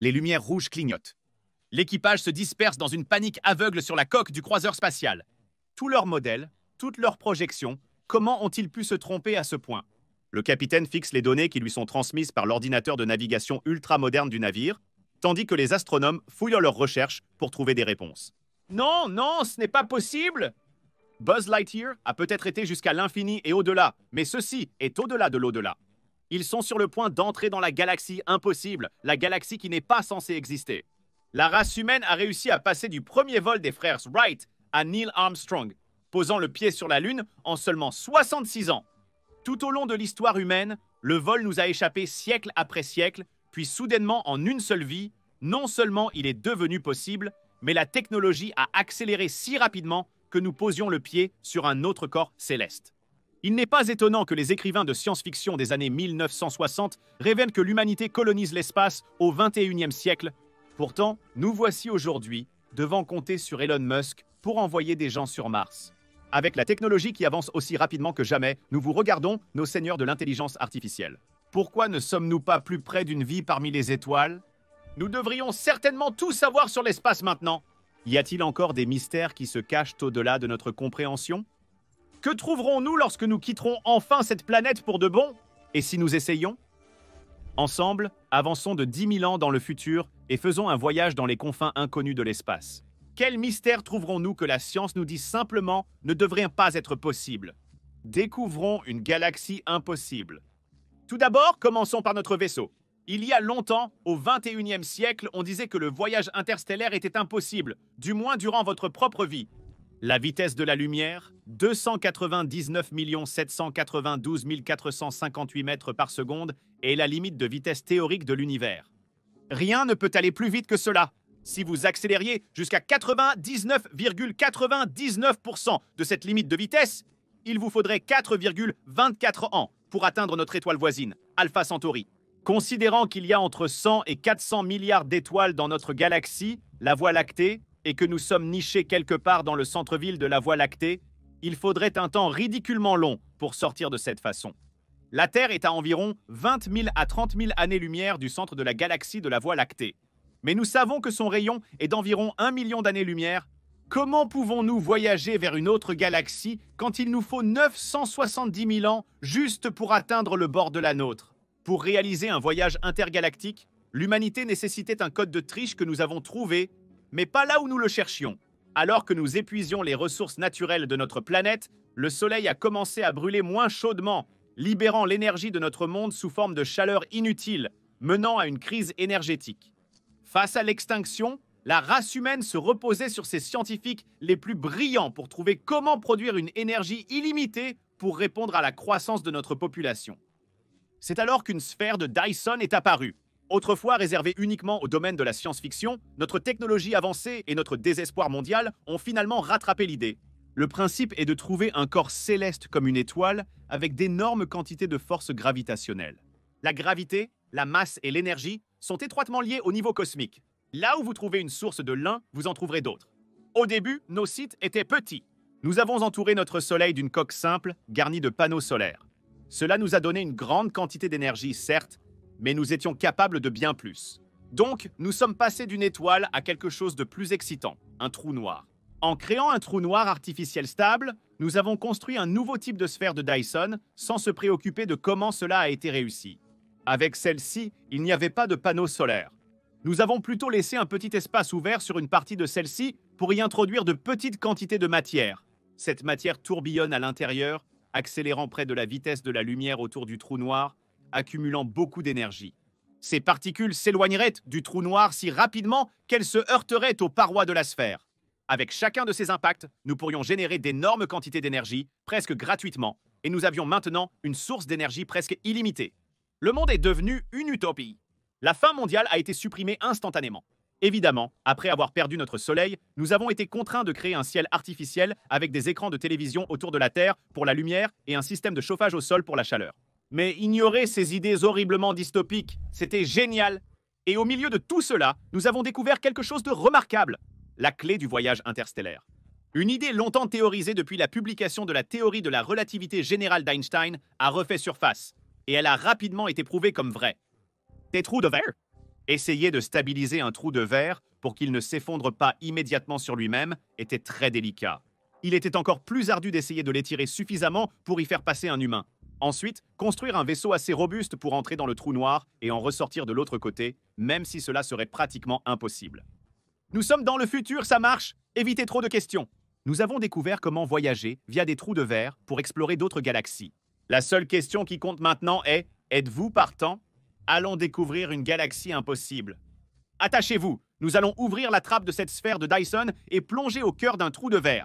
Les lumières rouges clignotent. L'équipage se disperse dans une panique aveugle sur la coque du croiseur spatial. Tous leurs modèles, toutes leurs projections, comment ont-ils pu se tromper à ce point? Le capitaine fixe les données qui lui sont transmises par l'ordinateur de navigation ultra-moderne du navire, tandis que les astronomes fouillent leurs recherches pour trouver des réponses. Non, non, ce n'est pas possible! Buzz Lightyear a peut-être été jusqu'à l'infini et au-delà, mais ceci est au-delà de l'au-delà. Ils sont sur le point d'entrer dans la galaxie impossible, la galaxie qui n'est pas censée exister. La race humaine a réussi à passer du premier vol des frères Wright à Neil Armstrong, posant le pied sur la Lune en seulement 66 ans. Tout au long de l'histoire humaine, le vol nous a échappé siècle après siècle, puis soudainement en une seule vie, non seulement il est devenu possible, mais la technologie a accéléré si rapidement que nous posions le pied sur un autre corps céleste. Il n'est pas étonnant que les écrivains de science-fiction des années 1960 révèlent que l'humanité colonise l'espace au XXIe siècle. Pourtant, nous voici aujourd'hui devant compter sur Elon Musk pour envoyer des gens sur Mars. Avec la technologie qui avance aussi rapidement que jamais, nous vous regardons, nos seigneurs de l'intelligence artificielle. Pourquoi ne sommes-nous pas plus près d'une vie parmi les étoiles? Nous devrions certainement tout savoir sur l'espace maintenant. Y a-t-il encore des mystères qui se cachent au-delà de notre compréhension? Que trouverons-nous lorsque nous quitterons enfin cette planète pour de bon? Et si nous essayons? Ensemble, avançons de 10 000 ans dans le futur et faisons un voyage dans les confins inconnus de l'espace. Quel mystère trouverons-nous que la science nous dit simplement ne devrait pas être possible? Découvrons une galaxie impossible. Tout d'abord, commençons par notre vaisseau. Il y a longtemps, au XXIe siècle, on disait que le voyage interstellaire était impossible, du moins durant votre propre vie. La vitesse de la lumière, 299 792 458 mètres par seconde, est la limite de vitesse théorique de l'univers. Rien ne peut aller plus vite que cela. Si vous accélériez jusqu'à 99,99% de cette limite de vitesse, il vous faudrait 4,24 ans pour atteindre notre étoile voisine, Alpha Centauri. Considérant qu'il y a entre 100 et 400 milliards d'étoiles dans notre galaxie, la Voie lactée, et que nous sommes nichés quelque part dans le centre-ville de la Voie lactée, il faudrait un temps ridiculement long pour sortir de cette façon. La Terre est à environ 20 000 à 30 000 années-lumière du centre de la galaxie de la Voie lactée. Mais nous savons que son rayon est d'environ 1 million d'années-lumière. Comment pouvons-nous voyager vers une autre galaxie quand il nous faut 970 000 ans juste pour atteindre le bord de la nôtre? Pour réaliser un voyage intergalactique, l'humanité nécessitait un code de triche que nous avons trouvé, mais pas là où nous le cherchions. Alors que nous épuisions les ressources naturelles de notre planète, le Soleil a commencé à brûler moins chaudement, libérant l'énergie de notre monde sous forme de chaleur inutile, menant à une crise énergétique. Face à l'extinction, la race humaine se reposait sur ses scientifiques les plus brillants pour trouver comment produire une énergie illimitée pour répondre à la croissance de notre population. C'est alors qu'une sphère de Dyson est apparue. Autrefois réservée uniquement au domaine de la science-fiction, notre technologie avancée et notre désespoir mondial ont finalement rattrapé l'idée. Le principe est de trouver un corps céleste comme une étoile avec d'énormes quantités de force gravitationnelle. La gravité, la masse et l'énergie sont étroitement liés au niveau cosmique. Là où vous trouvez une source de l'un, vous en trouverez d'autres. Au début, nos sites étaient petits. Nous avons entouré notre Soleil d'une coque simple, garnie de panneaux solaires. Cela nous a donné une grande quantité d'énergie, certes, mais nous étions capables de bien plus. Donc, nous sommes passés d'une étoile à quelque chose de plus excitant, un trou noir. En créant un trou noir artificiel stable, nous avons construit un nouveau type de sphère de Dyson sans se préoccuper de comment cela a été réussi. Avec celle-ci, il n'y avait pas de panneaux solaires. Nous avons plutôt laissé un petit espace ouvert sur une partie de celle-ci pour y introduire de petites quantités de matière. Cette matière tourbillonne à l'intérieur, accélérant près de la vitesse de la lumière autour du trou noir, accumulant beaucoup d'énergie. Ces particules s'éloigneraient du trou noir si rapidement qu'elles se heurteraient aux parois de la sphère. Avec chacun de ces impacts, nous pourrions générer d'énormes quantités d'énergie, presque gratuitement, et nous avions maintenant une source d'énergie presque illimitée. Le monde est devenu une utopie. La faim mondiale a été supprimée instantanément. Évidemment, après avoir perdu notre Soleil, nous avons été contraints de créer un ciel artificiel avec des écrans de télévision autour de la Terre pour la lumière et un système de chauffage au sol pour la chaleur. Mais ignorer ces idées horriblement dystopiques, c'était génial. Et au milieu de tout cela, nous avons découvert quelque chose de remarquable, la clé du voyage interstellaire. Une idée longtemps théorisée depuis la publication de la théorie de la relativité générale d'Einstein a refait surface, et elle a rapidement été prouvée comme vraie. Des trous de verre. Essayer de stabiliser un trou de verre pour qu'il ne s'effondre pas immédiatement sur lui-même était très délicat. Il était encore plus ardu d'essayer de l'étirer suffisamment pour y faire passer un humain. Ensuite, construire un vaisseau assez robuste pour entrer dans le trou noir et en ressortir de l'autre côté, même si cela serait pratiquement impossible. Nous sommes dans le futur, ça marche! Évitez trop de questions. Nous avons découvert comment voyager via des trous de verre pour explorer d'autres galaxies. La seule question qui compte maintenant est: êtes-vous partant? Allons découvrir une galaxie impossible. Attachez-vous, nous allons ouvrir la trappe de cette sphère de Dyson et plonger au cœur d'un trou de verre.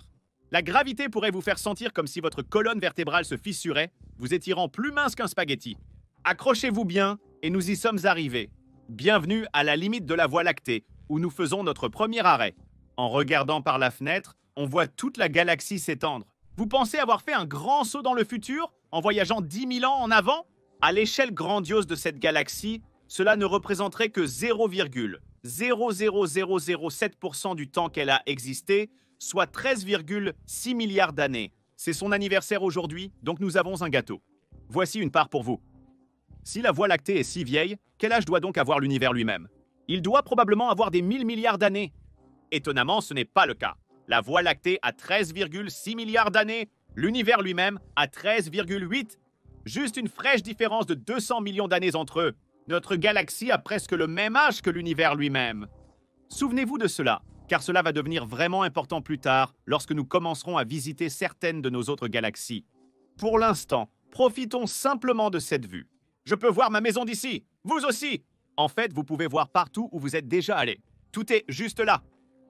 La gravité pourrait vous faire sentir comme si votre colonne vertébrale se fissurait, vous étirant plus mince qu'un spaghetti. Accrochez-vous bien et nous y sommes arrivés. Bienvenue à la limite de la Voie lactée, où nous faisons notre premier arrêt. En regardant par la fenêtre, on voit toute la galaxie s'étendre. Vous pensez avoir fait un grand saut dans le futur, en voyageant 10 000 ans en avant? À l'échelle grandiose de cette galaxie, cela ne représenterait que 0,00007% du temps qu'elle a existé, soit 13,6 milliards d'années. C'est son anniversaire aujourd'hui, donc nous avons un gâteau. Voici une part pour vous. Si la Voie lactée est si vieille, quel âge doit donc avoir l'univers lui-même? Il doit probablement avoir des 1000 milliards d'années. Étonnamment, ce n'est pas le cas. La Voie lactée a 13,6 milliards d'années, l'univers lui-même a 13,8. Juste une fraîche différence de 200 millions d'années entre eux. Notre galaxie a presque le même âge que l'univers lui-même. Souvenez-vous de cela, car cela va devenir vraiment important plus tard lorsque nous commencerons à visiter certaines de nos autres galaxies. Pour l'instant, profitons simplement de cette vue. Je peux voir ma maison d'ici, vous aussi! En fait, vous pouvez voir partout où vous êtes déjà allé. Tout est juste là.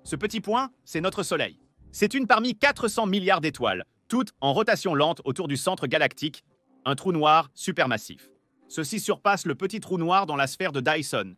Ce petit point, c'est notre Soleil. C'est une parmi 400 milliards d'étoiles, toutes en rotation lente autour du centre galactique, un trou noir supermassif. Ceci surpasse le petit trou noir dans la sphère de Dyson.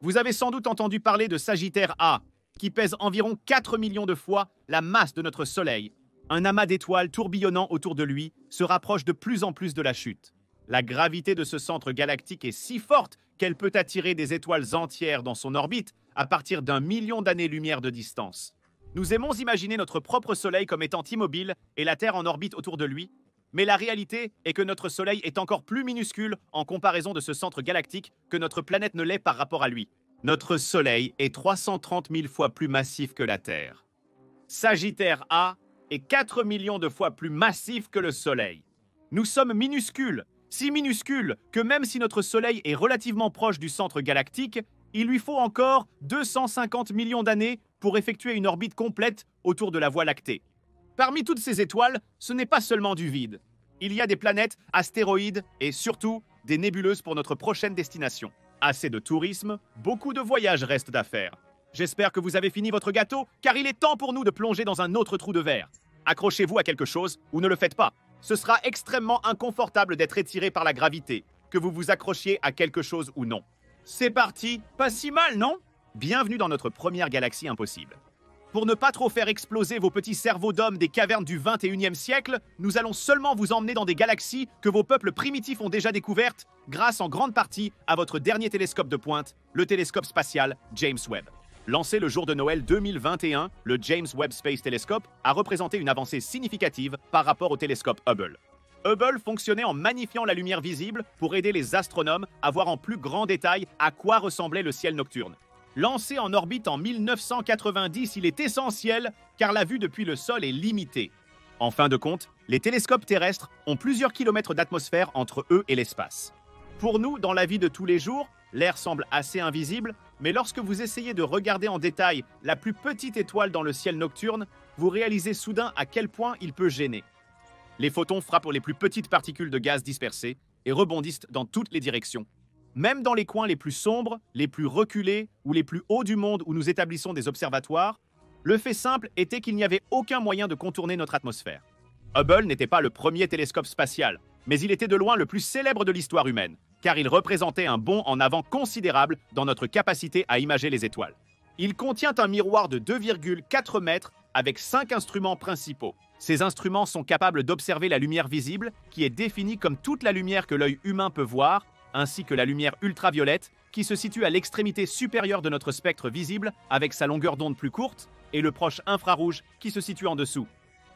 Vous avez sans doute entendu parler de Sagittaire A, qui pèse environ 4 millions de fois la masse de notre Soleil. Un amas d'étoiles tourbillonnant autour de lui se rapproche de plus en plus de la chute. La gravité de ce centre galactique est si forte qu'elle peut attirer des étoiles entières dans son orbite à partir d'1 million d'années-lumière de distance. Nous aimons imaginer notre propre Soleil comme étant immobile et la Terre en orbite autour de lui, mais la réalité est que notre Soleil est encore plus minuscule en comparaison de ce centre galactique que notre planète ne l'est par rapport à lui. Notre Soleil est 330 000 fois plus massif que la Terre. Sagittaire A est 4 millions de fois plus massif que le Soleil. Nous sommes minuscules, si minuscules que même si notre Soleil est relativement proche du centre galactique, il lui faut encore 250 millions d'années pour effectuer une orbite complète autour de la Voie lactée. Parmi toutes ces étoiles, ce n'est pas seulement du vide. Il y a des planètes, astéroïdes et surtout des nébuleuses pour notre prochaine destination. Assez de tourisme, beaucoup de voyages restent à faire. J'espère que vous avez fini votre gâteau, car il est temps pour nous de plonger dans un autre trou de verre. Accrochez-vous à quelque chose ou ne le faites pas. Ce sera extrêmement inconfortable d'être étiré par la gravité, que vous vous accrochiez à quelque chose ou non. C'est parti, pas si mal, non? Bienvenue dans notre première galaxie impossible. Pour ne pas trop faire exploser vos petits cerveaux d'hommes des cavernes du 21e siècle, nous allons seulement vous emmener dans des galaxies que vos peuples primitifs ont déjà découvertes, grâce en grande partie à votre dernier télescope de pointe, le télescope spatial James Webb. Lancé le jour de Noël 2021, le James Webb Space Telescope a représenté une avancée significative par rapport au télescope Hubble. Hubble fonctionnait en magnifiant la lumière visible pour aider les astronomes à voir en plus grand détail à quoi ressemblait le ciel nocturne. Lancé en orbite en 1990, il est essentiel car la vue depuis le sol est limitée. En fin de compte, les télescopes terrestres ont plusieurs kilomètres d'atmosphère entre eux et l'espace. Pour nous, dans la vie de tous les jours, l'air semble assez invisible, mais lorsque vous essayez de regarder en détail la plus petite étoile dans le ciel nocturne, vous réalisez soudain à quel point il peut gêner. Les photons frappent les plus petites particules de gaz dispersées et rebondissent dans toutes les directions. Même dans les coins les plus sombres, les plus reculés ou les plus hauts du monde où nous établissons des observatoires, le fait simple était qu'il n'y avait aucun moyen de contourner notre atmosphère. Hubble n'était pas le premier télescope spatial, mais il était de loin le plus célèbre de l'histoire humaine, car il représentait un bond en avant considérable dans notre capacité à imager les étoiles. Il contient un miroir de 2,4 mètres avec 5 instruments principaux. Ces instruments sont capables d'observer la lumière visible, qui est définie comme toute la lumière que l'œil humain peut voir, ainsi que la lumière ultraviolette, qui se situe à l'extrémité supérieure de notre spectre visible avec sa longueur d'onde plus courte, et le proche infrarouge qui se situe en dessous.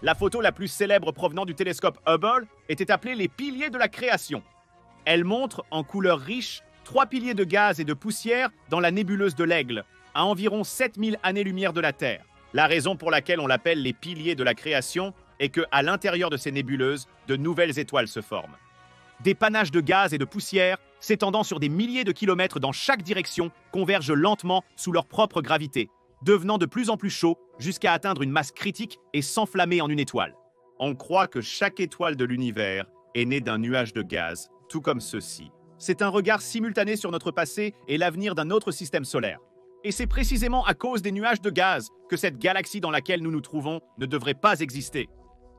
La photo la plus célèbre provenant du télescope Hubble était appelée les piliers de la création. Elle montre, en couleurs riches, 3 piliers de gaz et de poussière dans la nébuleuse de l'Aigle, à environ 7000 années-lumière de la Terre. La raison pour laquelle on l'appelle les piliers de la création est qu'à l'intérieur de ces nébuleuses, de nouvelles étoiles se forment. Des panaches de gaz et de poussière, s'étendant sur des milliers de kilomètres dans chaque direction, convergent lentement sous leur propre gravité, devenant de plus en plus chauds jusqu'à atteindre une masse critique et s'enflammer en une étoile. On croit que chaque étoile de l'univers est née d'un nuage de gaz, tout comme ceci. C'est un regard simultané sur notre passé et l'avenir d'un autre système solaire. Et c'est précisément à cause des nuages de gaz que cette galaxie dans laquelle nous nous trouvons ne devrait pas exister.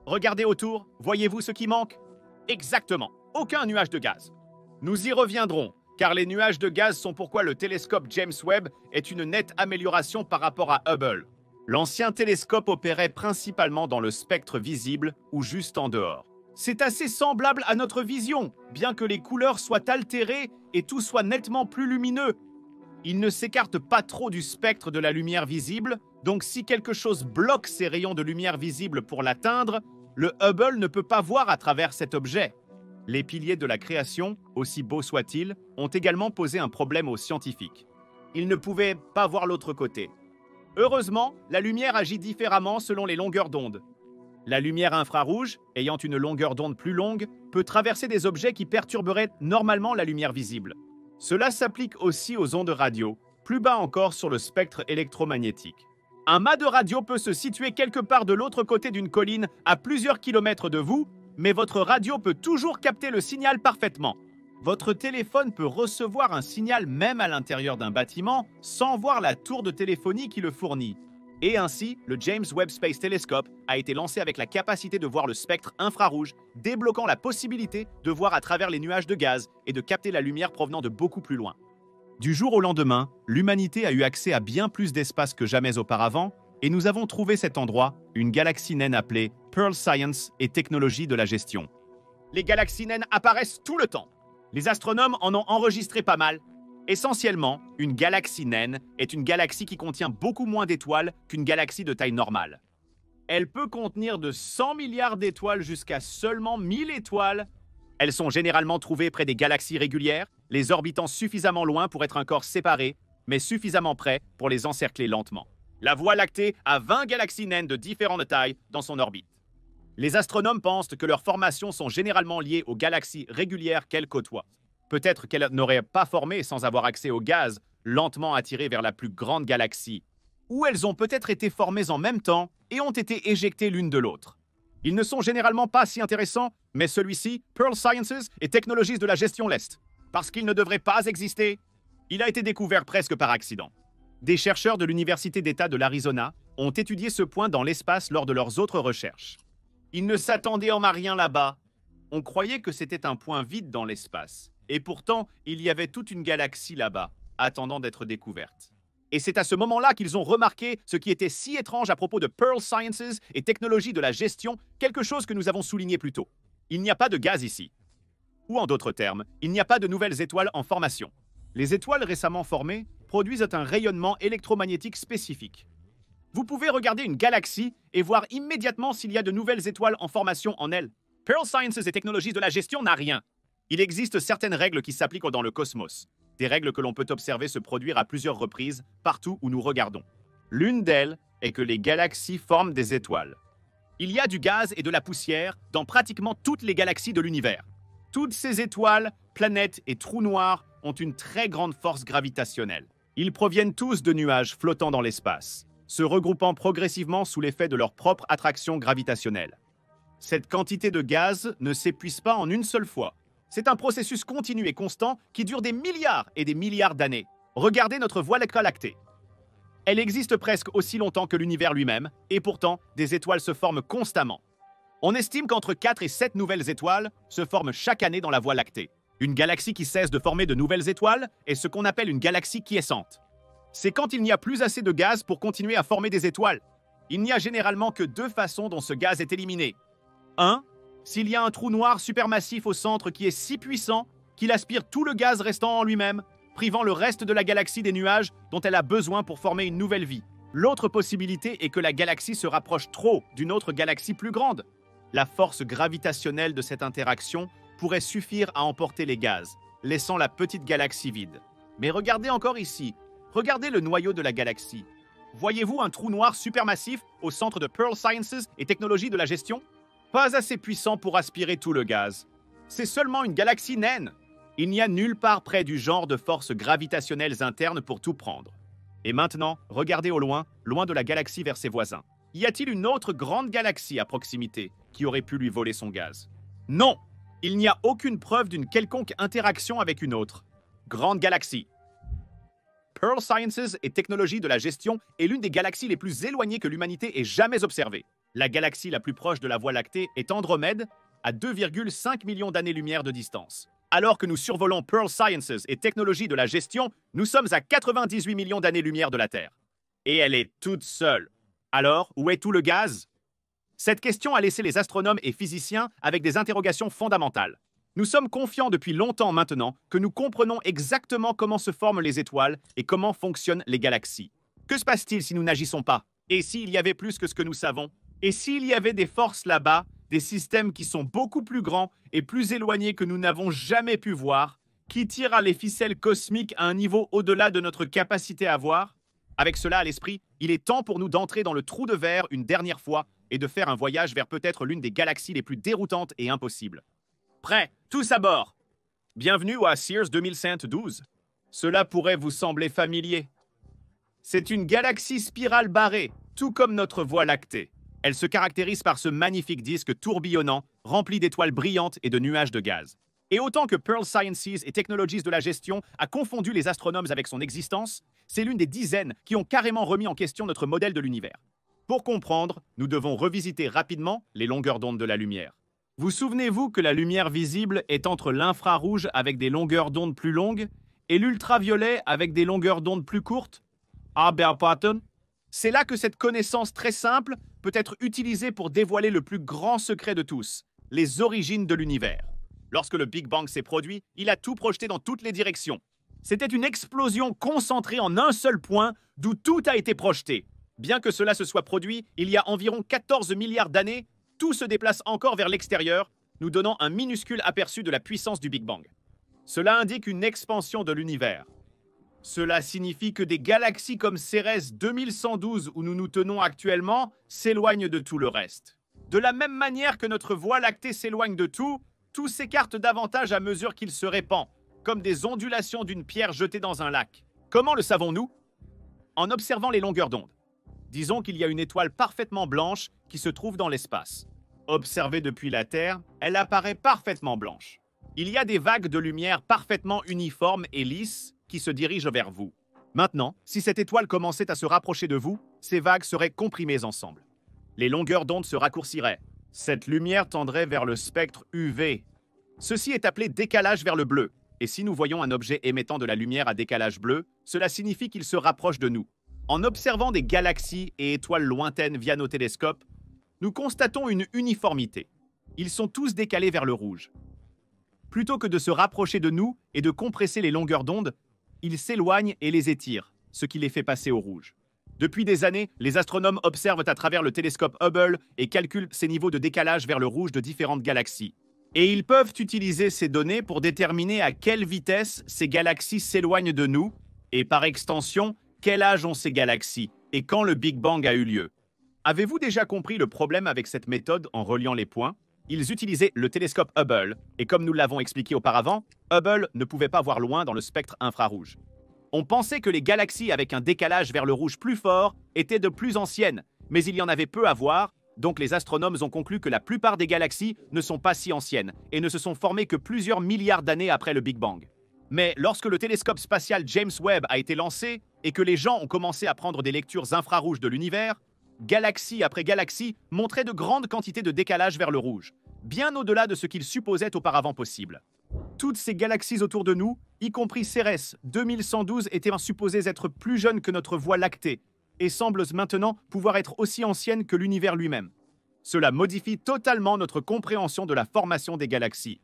Regardez autour, voyez-vous ce qui manque? Exactement, aucun nuage de gaz. Nous y reviendrons, car les nuages de gaz sont pourquoi le télescope James Webb est une nette amélioration par rapport à Hubble. L'ancien télescope opérait principalement dans le spectre visible ou juste en dehors. C'est assez semblable à notre vision, bien que les couleurs soient altérées et tout soit nettement plus lumineux. Il ne s'écarte pas trop du spectre de la lumière visible, donc si quelque chose bloque ces rayons de lumière visible pour l'atteindre, le Hubble ne peut pas voir à travers cet objet. Les piliers de la création, aussi beaux soient-ils, ont également posé un problème aux scientifiques. Ils ne pouvaient pas voir l'autre côté. Heureusement, la lumière agit différemment selon les longueurs d'onde. La lumière infrarouge, ayant une longueur d'onde plus longue, peut traverser des objets qui perturberaient normalement la lumière visible. Cela s'applique aussi aux ondes radio, plus bas encore sur le spectre électromagnétique. Un mât de radio peut se situer quelque part de l'autre côté d'une colline à plusieurs kilomètres de vous, mais votre radio peut toujours capter le signal parfaitement. Votre téléphone peut recevoir un signal même à l'intérieur d'un bâtiment sans voir la tour de téléphonie qui le fournit. Et ainsi, le James Webb Space Telescope a été lancé avec la capacité de voir le spectre infrarouge, débloquant la possibilité de voir à travers les nuages de gaz et de capter la lumière provenant de beaucoup plus loin. Du jour au lendemain, l'humanité a eu accès à bien plus d'espace que jamais auparavant, et nous avons trouvé cet endroit, une galaxie naine appelée Pearl Science et Technologie de la Gestion. Les galaxies naines apparaissent tout le temps. Les astronomes en ont enregistré pas mal. Essentiellement, une galaxie naine est une galaxie qui contient beaucoup moins d'étoiles qu'une galaxie de taille normale. Elle peut contenir de 100 milliards d'étoiles jusqu'à seulement 1000 étoiles. Elles sont généralement trouvées près des galaxies régulières, les orbitant suffisamment loin pour être un corps séparé, mais suffisamment près pour les encercler lentement. La Voie lactée a 20 galaxies naines de différentes tailles dans son orbite. Les astronomes pensent que leurs formations sont généralement liées aux galaxies régulières qu'elles côtoient. Peut-être qu'elles n'auraient pas formé sans avoir accès au gaz, lentement attirées vers la plus grande galaxie. Ou elles ont peut-être été formées en même temps et ont été éjectées l'une de l'autre. Ils ne sont généralement pas si intéressants, mais celui-ci, Pearl Sciences et Technologies de la Gestion l'Est. Parce qu'il ne devrait pas exister, il a été découvert presque par accident. Des chercheurs de l'Université d'État de l'Arizona ont étudié ce point dans l'espace lors de leurs autres recherches. Ils ne s'attendaient en à rien là-bas. On croyait que c'était un point vide dans l'espace. Et pourtant, il y avait toute une galaxie là-bas, attendant d'être découverte. Et c'est à ce moment-là qu'ils ont remarqué ce qui était si étrange à propos de Pearl Sciences et Technologies de la Gestion, quelque chose que nous avons souligné plus tôt. Il n'y a pas de gaz ici. Ou en d'autres termes, il n'y a pas de nouvelles étoiles en formation. Les étoiles récemment formées produisent un rayonnement électromagnétique spécifique. Vous pouvez regarder une galaxie et voir immédiatement s'il y a de nouvelles étoiles en formation en elle. Pearl Sciences et Technologies de la Gestion n'a rien. Il existe certaines règles qui s'appliquent dans le cosmos, des règles que l'on peut observer se produire à plusieurs reprises partout où nous regardons. L'une d'elles est que les galaxies forment des étoiles. Il y a du gaz et de la poussière dans pratiquement toutes les galaxies de l'univers. Toutes ces étoiles, planètes et trous noirs ont une très grande force gravitationnelle. Ils proviennent tous de nuages flottant dans l'espace, se regroupant progressivement sous l'effet de leur propre attraction gravitationnelle. Cette quantité de gaz ne s'épuise pas en une seule fois. C'est un processus continu et constant qui dure des milliards et des milliards d'années. Regardez notre Voie lactée. Elle existe presque aussi longtemps que l'univers lui-même, et pourtant, des étoiles se forment constamment. On estime qu'entre 4 et 7 nouvelles étoiles se forment chaque année dans la Voie lactée. Une galaxie qui cesse de former de nouvelles étoiles est ce qu'on appelle une galaxie quiescente. C'est quand il n'y a plus assez de gaz pour continuer à former des étoiles. Il n'y a généralement que 2 façons dont ce gaz est éliminé. 1. S'il y a un trou noir supermassif au centre qui est si puissant qu'il aspire tout le gaz restant en lui-même, privant le reste de la galaxie des nuages dont elle a besoin pour former une nouvelle vie. L'autre possibilité est que la galaxie se rapproche trop d'une autre galaxie plus grande. La force gravitationnelle de cette interaction pourrait suffire à emporter les gaz. laissant la petite galaxie vide. Mais regardez encore ici. Regardez le noyau de la galaxie. Voyez-vous un trou noir supermassif au centre de Pearl Sciences et Technologies de la Gestion? Pas assez puissant pour aspirer tout le gaz. C'est seulement une galaxie naine. Il n'y a nulle part près du genre de forces gravitationnelles internes pour tout prendre. Et maintenant, regardez au loin, loin de la galaxie vers ses voisins. Y a-t-il une autre grande galaxie à proximité qui aurait pu lui voler son gaz? Non! Il n'y a aucune preuve d'une quelconque interaction avec une autre grande galaxie. Pearl Sciences et Technologies de la Gestion est l'une des galaxies les plus éloignées que l'humanité ait jamais observées. La galaxie la plus proche de la Voie lactée est Andromède, à 2,5 millions d'années-lumière de distance. Alors que nous survolons Pearl Sciences et Technologies de la Gestion, nous sommes à 98 millions d'années-lumière de la Terre. Et elle est toute seule. Alors, où est tout le gaz? Cette question a laissé les astronomes et physiciens avec des interrogations fondamentales. Nous sommes confiants depuis longtemps maintenant que nous comprenons exactement comment se forment les étoiles et comment fonctionnent les galaxies. Que se passe-t-il si nous n'agissons pas? Et s'il y avait plus que ce que nous savons? Et s'il y avait des forces là-bas, des systèmes qui sont beaucoup plus grands et plus éloignés que nous n'avons jamais pu voir, qui tirent les ficelles cosmiques à un niveau au-delà de notre capacité à voir? Avec cela à l'esprit, il est temps pour nous d'entrer dans le trou de verre une dernière fois et de faire un voyage vers peut-être l'une des galaxies les plus déroutantes et impossibles. Prêts, tous à bord! Bienvenue à Sears 2112. Cela pourrait vous sembler familier. C'est une galaxie spirale barrée, tout comme notre Voie lactée. Elle se caractérise par ce magnifique disque tourbillonnant, rempli d'étoiles brillantes et de nuages de gaz. Et autant que Pearl Sciences et Technologies de la Gestion a confondu les astronomes avec son existence, c'est l'une des dizaines qui ont carrément remis en question notre modèle de l'univers. Pour comprendre, nous devons revisiter rapidement les longueurs d'onde de la lumière. Vous souvenez-vous que la lumière visible est entre l'infrarouge avec des longueurs d'onde plus longues et l'ultraviolet avec des longueurs d'onde plus courtes? Albert Patton? C'est là que cette connaissance très simple peut être utilisée pour dévoiler le plus grand secret de tous, les origines de l'univers. Lorsque le Big Bang s'est produit, il a tout projeté dans toutes les directions. C'était une explosion concentrée en un seul point d'où tout a été projeté. Bien que cela se soit produit il y a environ 14 milliards d'années, tout se déplace encore vers l'extérieur, nous donnant un minuscule aperçu de la puissance du Big Bang. Cela indique une expansion de l'univers. Cela signifie que des galaxies comme Cérès 2112 où nous nous tenons actuellement s'éloignent de tout le reste. De la même manière que notre Voie lactée s'éloigne de tout s'écarte davantage à mesure qu'il se répand, comme des ondulations d'une pierre jetée dans un lac. Comment le savons-nous? En observant les longueurs d'onde. Disons qu'il y a une étoile parfaitement blanche qui se trouve dans l'espace. Observée depuis la Terre, elle apparaît parfaitement blanche. Il y a des vagues de lumière parfaitement uniformes et lisses qui se dirigent vers vous. Maintenant, si cette étoile commençait à se rapprocher de vous, ces vagues seraient comprimées ensemble. Les longueurs d'onde se raccourciraient. Cette lumière tendrait vers le spectre UV. Ceci est appelé décalage vers le bleu. Et si nous voyons un objet émettant de la lumière à décalage bleu, cela signifie qu'il se rapproche de nous. En observant des galaxies et étoiles lointaines via nos télescopes, nous constatons une uniformité. Ils sont tous décalés vers le rouge. Plutôt que de se rapprocher de nous et de compresser les longueurs d'onde, ils s'éloignent et les étirent, ce qui les fait passer au rouge. Depuis des années, les astronomes observent à travers le télescope Hubble et calculent ces niveaux de décalage vers le rouge de différentes galaxies. Et ils peuvent utiliser ces données pour déterminer à quelle vitesse ces galaxies s'éloignent de nous et, par extension, quel âge ont ces galaxies et quand le Big Bang a eu lieu. Avez-vous déjà compris le problème avec cette méthode en reliant les points? Ils utilisaient le télescope Hubble, et comme nous l'avons expliqué auparavant, Hubble ne pouvait pas voir loin dans le spectre infrarouge. On pensait que les galaxies avec un décalage vers le rouge plus fort étaient de plus anciennes, mais il y en avait peu à voir, donc les astronomes ont conclu que la plupart des galaxies ne sont pas si anciennes et ne se sont formées que plusieurs milliards d'années après le Big Bang. Mais lorsque le télescope spatial James Webb a été lancé et que les gens ont commencé à prendre des lectures infrarouges de l'univers, galaxie après galaxie montrait de grandes quantités de décalage vers le rouge, bien au-delà de ce qu'ils supposaient auparavant possible. Toutes ces galaxies autour de nous, y compris Cérès 2112, étaient supposées être plus jeunes que notre Voie lactée et semblent maintenant pouvoir être aussi anciennes que l'univers lui-même. Cela modifie totalement notre compréhension de la formation des galaxies.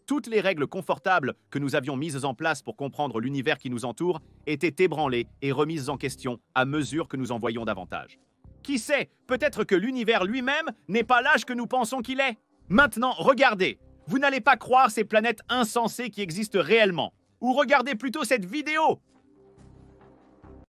Toutes les règles confortables que nous avions mises en place pour comprendre l'univers qui nous entoure étaient ébranlées et remises en question à mesure que nous en voyions davantage. Qui sait, peut-être que l'univers lui-même n'est pas l'âge que nous pensons qu'il est. Maintenant, regardez. Vous n'allez pas croire ces planètes insensées qui existent réellement. Ou regardez plutôt cette vidéo.